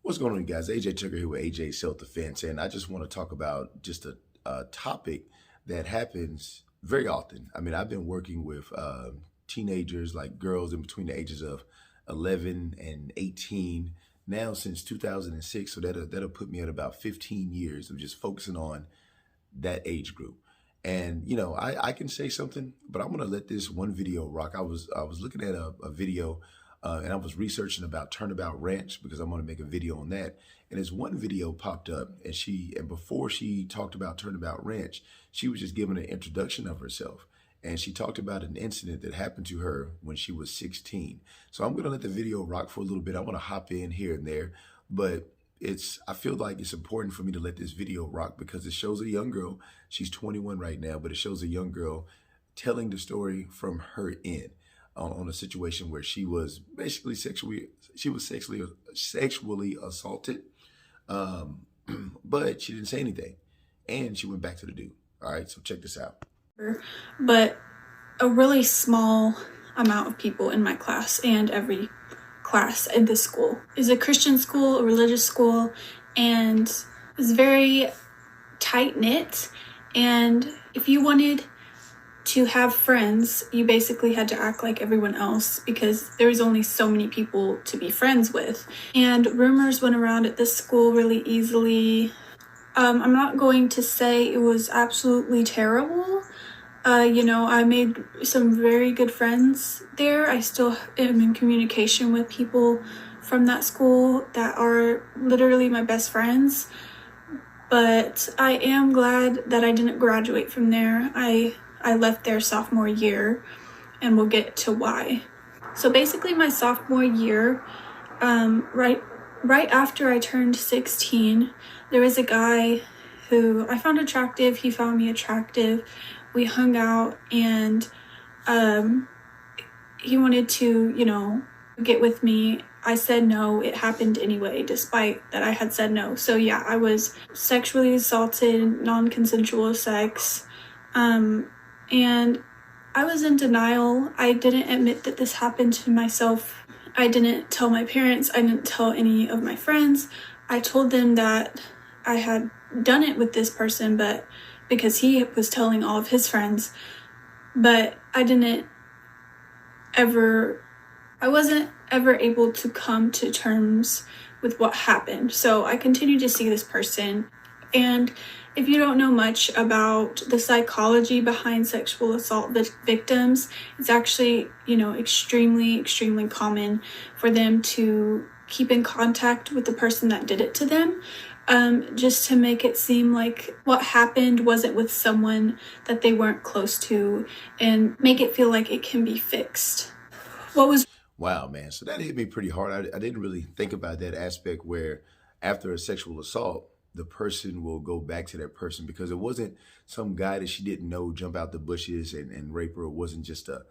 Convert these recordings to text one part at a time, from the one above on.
What's going on, you guys? AJ Tucker here with AJ Self Defense, and I just want to talk about just a topic that happens very often. I mean, I've been working with teenagers, like girls in between the ages of 11 and 18 now since 2006. So that'll put me at about 15 years of just focusing on that age group. And I can say something, but I'm gonna let this one video rock. I was looking at a video, and I was researching about Turnabout Ranch because I'm gonna make a video on that. And this one video popped up, and before she talked about Turnabout Ranch, she was just giving an introduction of herself. And she talked about an incident that happened to her when she was 16. So I'm gonna let the video rock for a little bit. I want to hop in here and there, but I feel like it's important for me to let this video rock because it shows a young girl. She's 21 right now, but it shows a young girl telling the story from her end on a situation where she was basically sexually assaulted, um, but she didn't say anything, and she went back to the dude. All right, so check this out. But a really small amount of people in my class and every class in this school is a Christian school, a religious school, and it's very tight-knit. And if you wanted to have friends, you basically had to act like everyone else because there was only so many people to be friends with. And rumors went around at this school really easily. I'm not going to say it was absolutely terrible. I made some very good friends there. I still am in communication with people from that school that are literally my best friends. But I am glad that I didn't graduate from there. I left there sophomore year, and we'll get to why. So basically my sophomore year, right after I turned 16, there was a guy who I found attractive. He found me attractive. We hung out, and he wanted to, get with me. I said no. It happened anyway, despite that I had said no. So yeah, I was sexually assaulted, non-consensual sex, and I was in denial. I didn't admit that this happened to myself. I didn't tell my parents. I didn't tell any of my friends. I told them that I had done it with this person, but because he was telling all of his friends, but I wasn't ever able to come to terms with what happened. So I continued to see this person. And if you don't know much about the psychology behind sexual assault victims, it's actually, extremely, extremely common for them to keep in contact with the person that did it to them. Just to make it seem like what happened wasn't with someone that they weren't close to, and make it feel like it can be fixed. Wow, man. So that hit me pretty hard. I didn't really think about that aspect where after a sexual assault, the person will go back to that person because it wasn't some guy that she didn't know jump out the bushes and rape her. It wasn't just a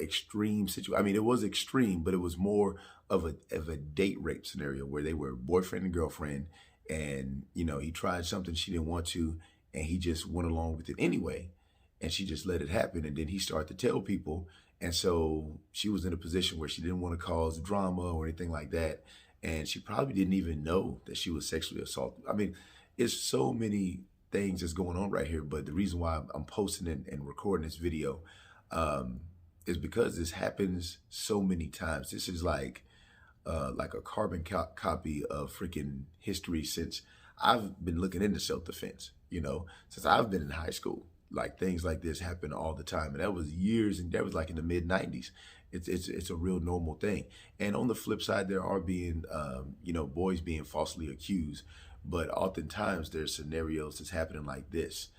extreme situation. I mean, it was extreme, but it was more of a date rape scenario where they were boyfriend and girlfriend, and he tried something she didn't want to, and he just went along with it anyway, and she just let it happen, and then he started to tell people, and so she was in a position where she didn't want to cause drama or anything like that, and she probably didn't even know that she was sexually assaulted. I mean, it's so many things that's going on right here, but the reason why I'm posting and recording this video is because this happens so many times. This is like a carbon copy of freaking history since I've been looking into self-defense, since I've been in high school. Like things like this happen all the time. And that was years, and that was like in the mid 90s. It's a real normal thing. And on the flip side, there are being, boys being falsely accused, but oftentimes there's scenarios that's happening like this.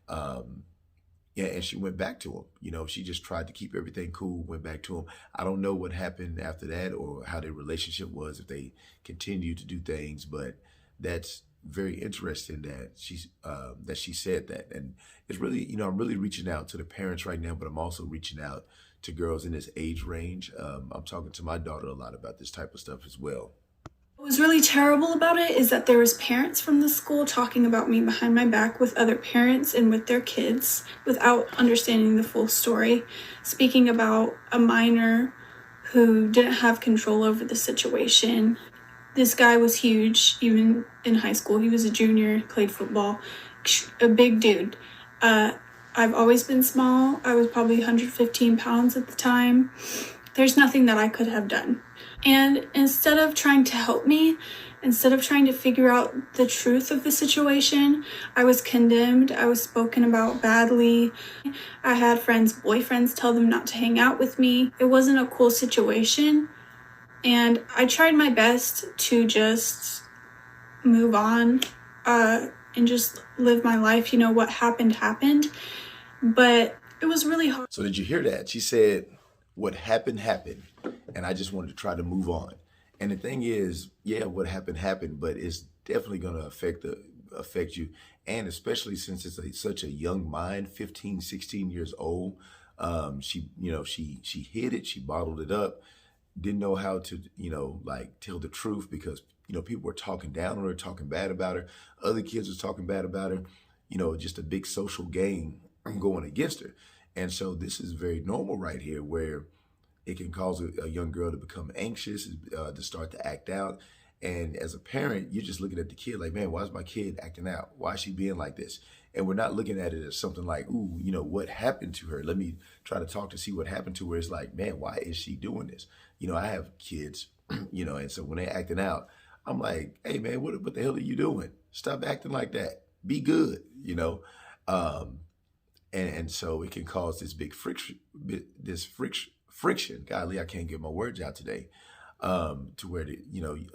Yeah, and she went back to him. She just tried to keep everything cool, went back to him. I don't know what happened after that or how their relationship was, if they continued to do things, but that's very interesting that she said that. And it's really, I'm really reaching out to the parents right now, but I'm also reaching out to girls in this age range. I'm talking to my daughter a lot about this type of stuff as well. What was really terrible about it is that there was parents from the school talking about me behind my back with other parents and with their kids without understanding the full story, speaking about a minor who didn't have control over the situation. This guy was huge, even in high school. He was a junior, played football, a big dude. I've always been small. I was probably 115 pounds at the time. There's nothing that I could have done. And instead of trying to help me, instead of trying to figure out the truth of the situation, I was condemned. I was spoken about badly. I had friends' boyfriends tell them not to hang out with me. It wasn't a cool situation. And I tried my best to just move on and just live my life. You know, what happened, happened. But it was really hard. So did you hear that? She said, what happened, happened. And I just wanted to try to move on. And the thing is, yeah, what happened, happened, but it's definitely going to affect you. And especially since it's such a young mind, 15, 16 years old. She hid it, she bottled it up, didn't know how to, like tell the truth because, people were talking down on her, talking bad about her. Other kids were talking bad about her, just a big social game going against her. And so this is very normal right here where it can cause a young girl to become anxious, to start to act out. And as a parent, you're just looking at the kid like, man, why is my kid acting out? Why is she being like this? And we're not looking at it as something like, ooh, what happened to her? Let me try to talk to see what happened to her. It's like, man, why is she doing this? I have kids, and so when they're acting out, I'm like, hey, man, what the hell are you doing? Stop acting like that. Be good, And so it can cause this big friction. Golly, I can't get my words out today. To where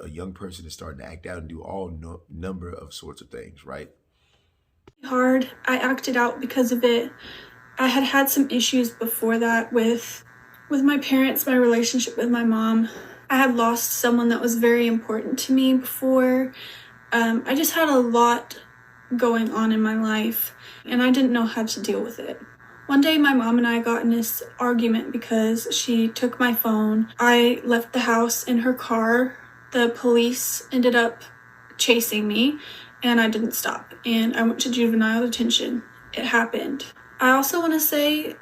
a young person is starting to act out and do all number of sorts of things, right? Hard. I acted out because of it. I had had some issues before that with my parents, my relationship with my mom. I had lost someone that was very important to me before. I just had a lot going on in my life, and I didn't know how to deal with it. One day my mom and I got in this argument because she took my phone. I left the house in her car. The police ended up chasing me, and I didn't stop. And I went to juvenile detention. It happened. I also want to say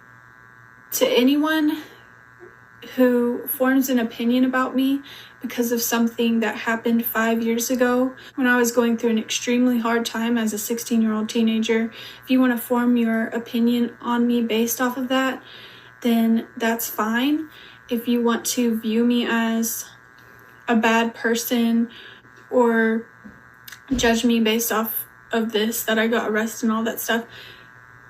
to anyone who forms an opinion about me because of something that happened 5 years ago when I was going through an extremely hard time as a 16-year-old teenager. If you want to form your opinion on me based off of that, then that's fine. If you want to view me as a bad person or judge me based off of this, that I got arrested and all that stuff,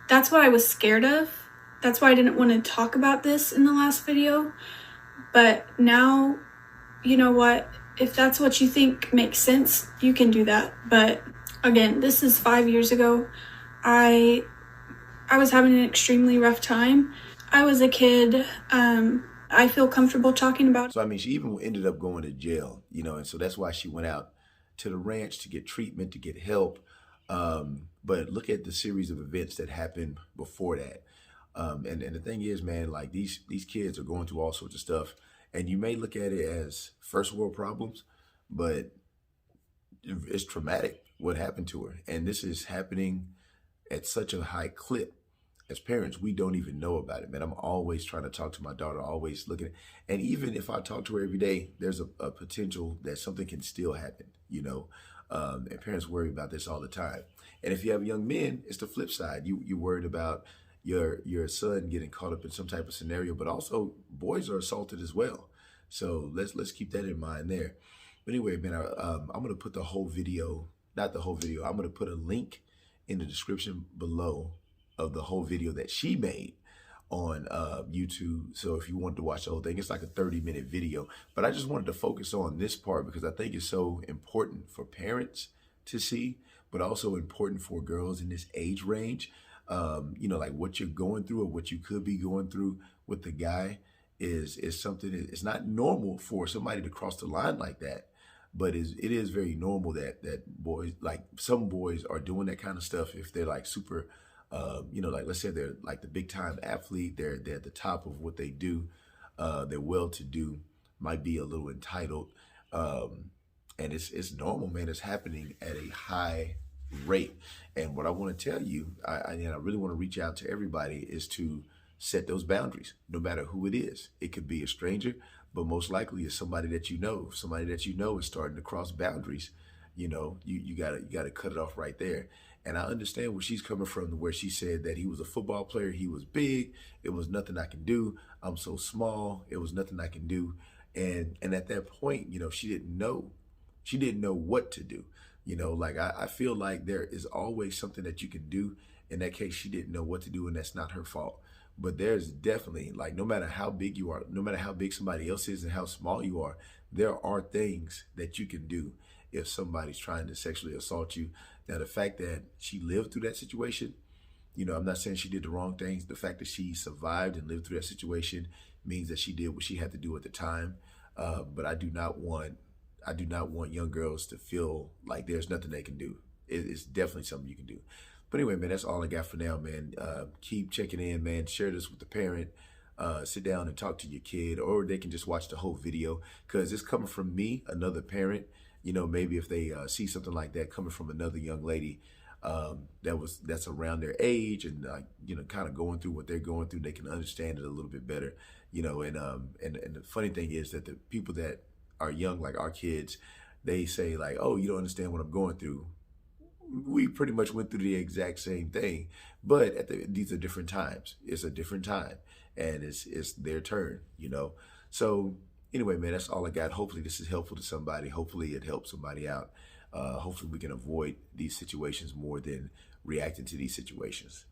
that's what I was scared of. That's why I didn't want to talk about this in the last video. But now, you know what? If that's what you think makes sense, you can do that. But again, this is 5 years ago. I was having an extremely rough time. I was a kid. I feel comfortable talking about it. So, she even ended up going to jail, and so that's why she went out to the ranch to get treatment, to get help. But look at the series of events that happened before that. And the thing is, man, like these kids are going through all sorts of stuff, and you may look at it as first world problems, but it's traumatic what happened to her. And this is happening at such a high clip. As parents, we don't even know about it, man. I'm always trying to talk to my daughter, always looking. And even if I talk to her every day, there's a potential that something can still happen, and parents worry about this all the time. And if you have young men, it's the flip side. You're worried about your son getting caught up in some type of scenario, but also boys are assaulted as well. So let's keep that in mind there. But anyway, man, I'm gonna put the whole video, not the whole video. I'm gonna put a link in the description below of the whole video that she made on YouTube. So if you want to watch the whole thing, it's like a 30-minute video. But I just wanted to focus on this part because I think it's so important for parents to see, but also important for girls in this age range. Like what you're going through or what you could be going through with the guy is something. It's not normal for somebody to cross the line like that, but it is very normal that boys, like some boys, are doing that kind of stuff if they're like super, like let's say they're like the big time athlete, they're at the top of what they do, they're well to do, might be a little entitled, and it's normal, man. It's happening at a high rate. And what I want to tell you, I really want to reach out to everybody, is to set those boundaries, no matter who it is. It could be a stranger, but most likely it's somebody that you know. If somebody that you know is starting to cross boundaries, you gotta cut it off right there. And I understand where she's coming from, to where she said that he was a football player, he was big, it was nothing I can do. I'm so small, it was nothing I can do. And at that point, she didn't know. She didn't know what to do. Like I feel like there is always something that you can do. In that case, she didn't know what to do, and that's not her fault. But there's definitely, like, no matter how big you are, no matter how big somebody else is and how small you are, there are things that you can do if somebody's trying to sexually assault you. Now, the fact that she lived through that situation, I'm not saying she did the wrong things. The fact that she survived and lived through that situation means that she did what she had to do at the time. But I do not want young girls to feel like there's nothing they can do. It's definitely something you can do. But anyway, man, that's all I got for now, man. Keep checking in, man. Share this with the parent. Sit down and talk to your kid, or they can just watch the whole video, because it's coming from me, another parent. Maybe if they see something like that coming from another young lady that's around their age, and kind of going through what they're going through, they can understand it a little bit better. And the funny thing is that the people that are young, like our kids, they say like, "Oh, you don't understand what I'm going through." We pretty much went through the exact same thing, but these are different times. It's a different time, and it's their turn. So anyway, man, that's all I got. Hopefully this is helpful to somebody. Hopefully it helps somebody out. Hopefully we can avoid these situations more than reacting to these situations.